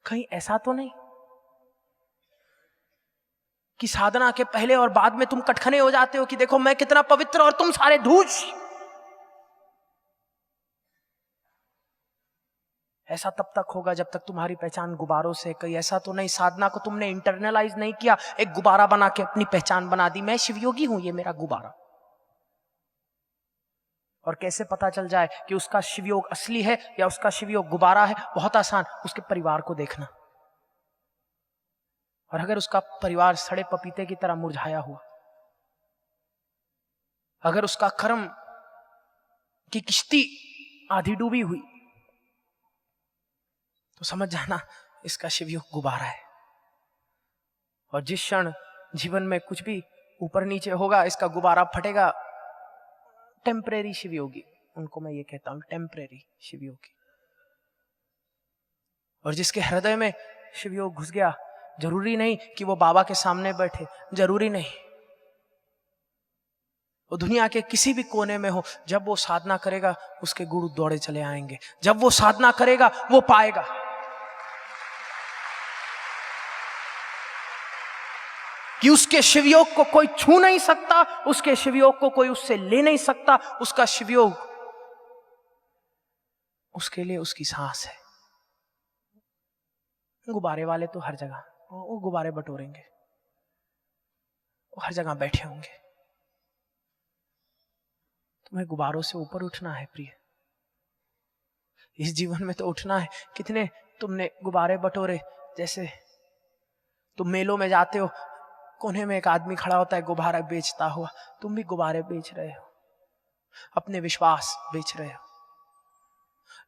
कहीं ऐसा तो नहीं कि साधना के पहले और बाद में तुम कटखने हो जाते हो कि देखो मैं कितना पवित्र और तुम सारे धूर्त। ऐसा तब तक होगा जब तक तुम्हारी पहचान गुब्बारों से। कहीं ऐसा तो नहीं साधना को तुमने इंटरनलाइज नहीं किया, एक गुब्बारा बना के अपनी पहचान बना दी, मैं शिवयोगी हूं, ये मेरा गुब्बारा। और कैसे पता चल जाए कि उसका शिवयोग असली है या उसका शिवयोग गुब्बारा है? बहुत आसान, उसके परिवार को देखना। और अगर उसका परिवार सड़े पपीते की तरह मुरझाया हुआ, अगर उसका कर्म की किश्ती आधी डूबी हुई, तो समझ जाना इसका शिवयोग गुब्बारा है। और जिस क्षण जीवन में कुछ भी ऊपर नीचे होगा, इसका गुब्बारा फटेगा। टेम्परेरी शिवयोगी, उनको मैं ये कहता हूं, टेम्परेरी शिवयोगी। और जिसके हृदय में शिवयोग घुस गया, जरूरी नहीं कि वो बाबा के सामने बैठे, जरूरी नहीं वो दुनिया के किसी भी कोने में हो, जब वो साधना करेगा उसके गुरु दौड़े चले आएंगे। जब वो साधना करेगा वो पाएगा। कि उसके शिवयोग को कोई छू नहीं सकता, उसके शिवयोग को कोई उससे ले नहीं सकता। उसका शिवयोग उसके लिए उसकी सांस है। गुब्बारे वाले तो हर जगह वो गुब्बारे बटोरेंगे, वो हर जगह बैठे होंगे। तुम्हें गुब्बारों से ऊपर उठना है प्रिय, इस जीवन में तो उठना है। कितने तुमने गुब्बारे बटोरे। जैसे तुम मेलों में जाते हो, कोने में एक आदमी खड़ा होता है गुब्बारा बेचता हुआ, तुम भी गुब्बारे बेच रहे हो, अपने विश्वास बेच रहे हो,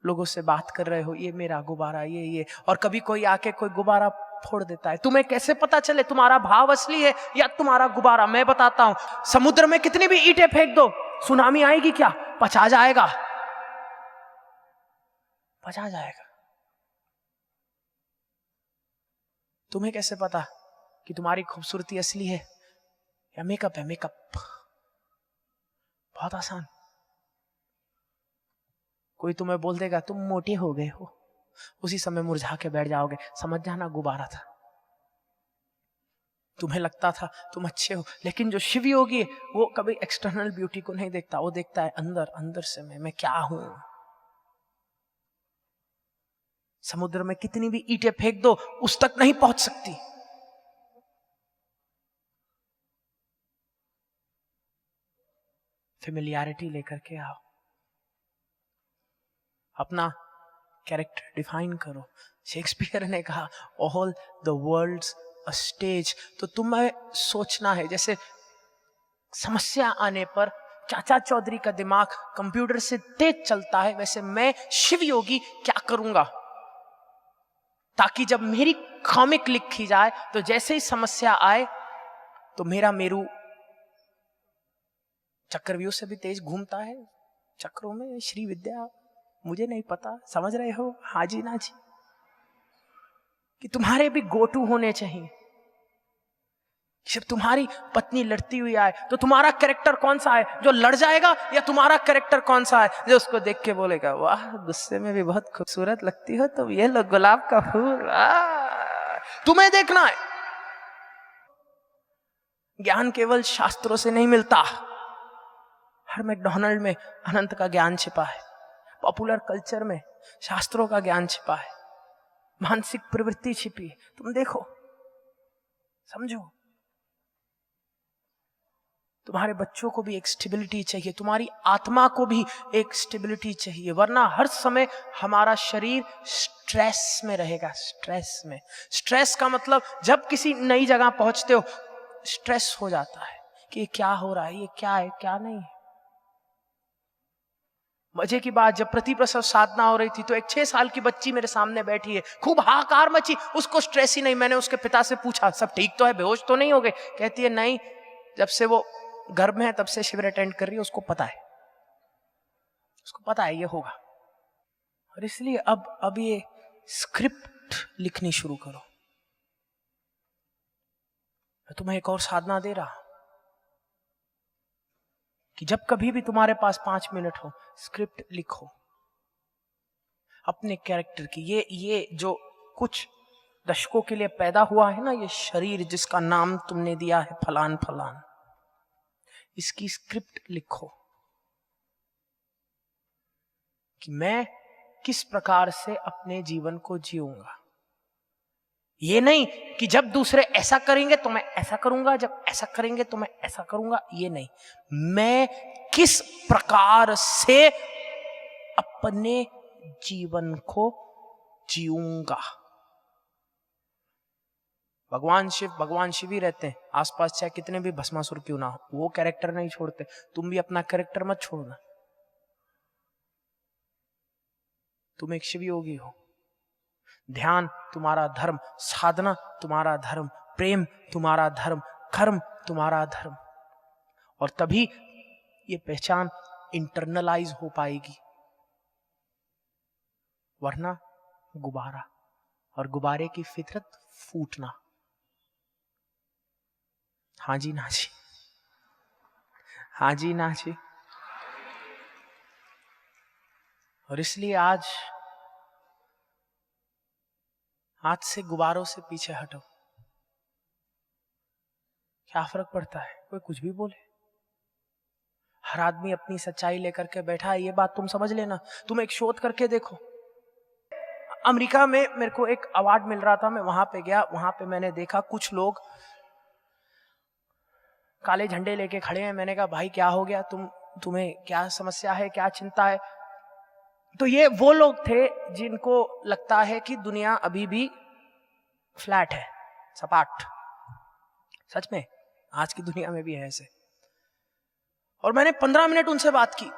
लोगों से बात कर रहे हो, ये मेरा गुब्बारा, ये। और कभी कोई आके कोई गुब्बारा फोड़ देता है। तुम्हें कैसे पता चले तुम्हारा भाव असली है या तुम्हारा गुब्बारा? मैं बताता हूं, समुद्र में कितनी भी ईंटें फेंक दो, सुनामी आएगी क्या? पचा जाएगा, पचा जाएगा। तुम्हें कैसे पता कि तुम्हारी खूबसूरती असली है या मेकअप है? मेकअप बहुत आसान। कोई तुम्हें बोल देगा तुम मोटे हो गए हो, उसी समय मुरझा के बैठ जाओगे, समझ जाना गुब्बारा था। तुम्हें लगता था तुम अच्छे हो, लेकिन जो शिवयोगी वो कभी एक्सटर्नल ब्यूटी को नहीं देखता, वो देखता है अंदर अंदर से मैं क्या हूं। समुद्र में कितनी भी ईंटें फेंक दो, उस तक नहीं पहुंच सकती। फेमिलियरिटी लेकर के आओ, अपना कैरेक्टर डिफाइन करो। शेक्सपियर ने कहा all the world's a stage. तो तुम्हें सोचना है, जैसे समस्या आने पर चाचा चौधरी का दिमाग कंप्यूटर से तेज चलता है, वैसे मैं शिवयोगी क्या करूंगा ताकि जब मेरी कॉमिक लिखी जाए तो जैसे ही समस्या आए तो मेरा मेरू चक्रव्यूह से भी तेज घूमता है। चक्रों में श्री विद्या, मुझे नहीं पता, समझ रहे हो हाजी ना जी? कि तुम्हारे भी गोटू होने चाहिए। जब तुम्हारी पत्नी लड़ती हुई आए तो तुम्हारा कैरेक्टर कौन सा है? जो लड़ जाएगा, या तुम्हारा कैरेक्टर कौन सा है जो उसको देख के बोलेगा वाह गुस्से में भी बहुत खूबसूरत लगती हो तुम, ये लो गुलाब का फूल। तुम्हें देखना है। ज्ञान केवल शास्त्रों से नहीं मिलता। हर मैकडोनल्ड में अनंत का ज्ञान छिपा है, पॉपुलर कल्चर में शास्त्रों का ज्ञान छिपा है, मानसिक प्रवृत्ति छिपी है। तुम देखो, समझो। तुम्हारे बच्चों को भी एक स्टेबिलिटी चाहिए, तुम्हारी आत्मा को भी एक स्टेबिलिटी चाहिए, वरना हर समय हमारा शरीर स्ट्रेस में रहेगा। स्ट्रेस में, स्ट्रेस का मतलब जब किसी नई जगह पहुंचते हो स्ट्रेस हो जाता है कि ये क्या हो रहा है, ये क्या है, क्या नहीं है। मजे की बात, जब प्रतिप्रसव साधना हो रही थी तो एक 6 साल की बच्ची मेरे सामने बैठी है, खूब हाहाकार मची, उसको स्ट्रेस ही नहीं। मैंने उसके पिता से पूछा सब ठीक तो है, बेहोश तो नहीं हो गए? कहती है नहीं, जब से वो गर्भ में है तब से शिविर अटेंड कर रही है, उसको पता है, उसको पता है ये होगा। और इसलिए अब ये स्क्रिप्ट लिखनी शुरू करो। मैं तुम्हें एक और साधना दे रहा कि जब कभी भी तुम्हारे पास 5 मिनट हो, स्क्रिप्ट लिखो अपने कैरेक्टर की। ये जो कुछ दशकों के लिए पैदा हुआ है ना ये शरीर जिसका नाम तुमने दिया है फलान फलान, इसकी स्क्रिप्ट लिखो कि मैं किस प्रकार से अपने जीवन को जीऊंगा। ये नहीं कि जब दूसरे ऐसा करेंगे तो मैं ऐसा करूंगा, जब ऐसा करेंगे तो मैं ऐसा करूंगा, ये नहीं, मैं किस प्रकार से अपने जीवन को जीऊंगा। भगवान शिव ही रहते हैं आसपास, चाहे कितने भी भस्मासुर क्यों ना हो, वो कैरेक्टर नहीं छोड़ते। तुम भी अपना कैरेक्टर मत छोड़ना। तुम एक शिव योगी हो। ध्यान तुम्हारा धर्म, साधना तुम्हारा धर्म, प्रेम तुम्हारा धर्म, कर्म तुम्हारा धर्म, और तभी ये पहचान इंटरनलाइज हो पाएगी। वरना गुब्बारा, और गुब्बारे की फितरत फूटना। हाँ जी ना जी, हाँ जी ना जी। और इसलिए आज से गुब्बारों से पीछे हटो। क्या फर्क पड़ता है, कोई कुछ भी बोले। हर आदमी अपनी सच्चाई लेकर के बैठा है, ये बात तुम समझ लेना। तुम एक शोध करके देखो। अमेरिका में मेरे को एक अवार्ड मिल रहा था, मैं वहां पे गया, वहां पे मैंने देखा कुछ लोग काले झंडे लेके खड़े हैं। मैंने कहा भाई क्या हो गया, तुम्हें क्या समस्या है, क्या चिंता है? तो ये वो लोग थे जिनको लगता है कि दुनिया अभी भी फ्लैट है, सपाट। सच में आज की दुनिया में भी है ऐसे। और मैंने 15 मिनट उनसे बात की।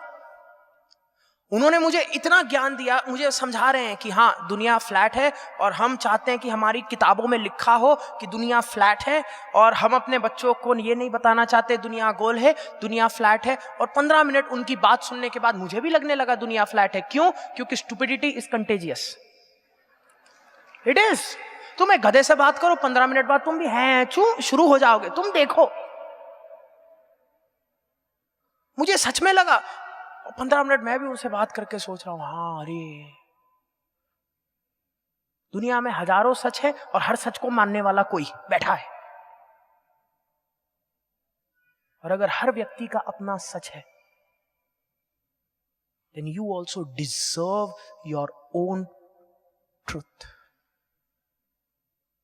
उन्होंने मुझे इतना ज्ञान दिया, मुझे समझा रहे हैं कि हाँ दुनिया फ्लैट है, और हम चाहते हैं कि हमारी किताबों में लिखा हो कि दुनिया फ्लैट है, और हम अपने बच्चों को ये नहीं बताना चाहते दुनिया गोल है, दुनिया फ्लैट है। और 15 मिनट उनकी बात सुनने के बाद मुझे भी लगने लगा दुनिया फ्लैट है। क्यों? क्योंकि stupidity is contagious. It is. तुम एक गधे से बात करो, 15 मिनट बाद तुम भी हैं शुरू हो जाओगे। तुम देखो, मुझे सच में लगा। 15 मिनट मैं भी उनसे बात करके सोच रहा हूं, हाँ अरे दुनिया में हजारों सच है और हर सच को मानने वाला कोई बैठा है। और अगर हर व्यक्ति का अपना सच है, then you also deserve your own truth.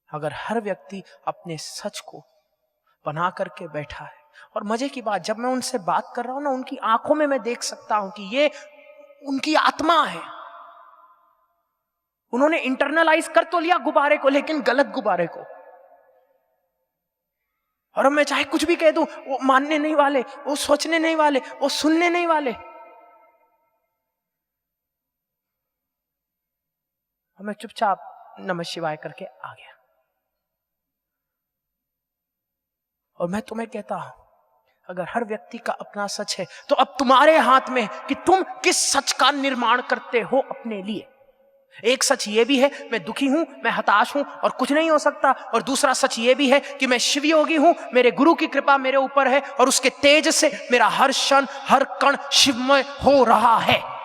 अगर हर व्यक्ति अपने सच को बना करके बैठा है, और मजे की बात, जब मैं उनसे बात कर रहा हूं ना, उनकी आंखों में मैं देख सकता हूं कि ये उनकी आत्मा है। उन्होंने इंटरनलाइज कर तो लिया गुब्बारे को, लेकिन गलत गुब्बारे को। और अब मैं चाहे कुछ भी कह दूं, वो मानने नहीं वाले, वो सोचने नहीं वाले, वो सुनने नहीं वाले। और मैं चुपचाप नमः शिवाय करके आ गया। और मैं तुम्हें कहता हूं, अगर हर व्यक्ति का अपना सच है, तो अब तुम्हारे हाथ में कि तुम किस सच का निर्माण करते हो अपने लिए। एक सच ये भी है, मैं दुखी हूं, मैं हताश हूं और कुछ नहीं हो सकता। और दूसरा सच ये भी है कि मैं शिव योगी हूं, मेरे गुरु की कृपा मेरे ऊपर है, और उसके तेज से मेरा हर क्षण, हर कण शिवमय हो रहा है।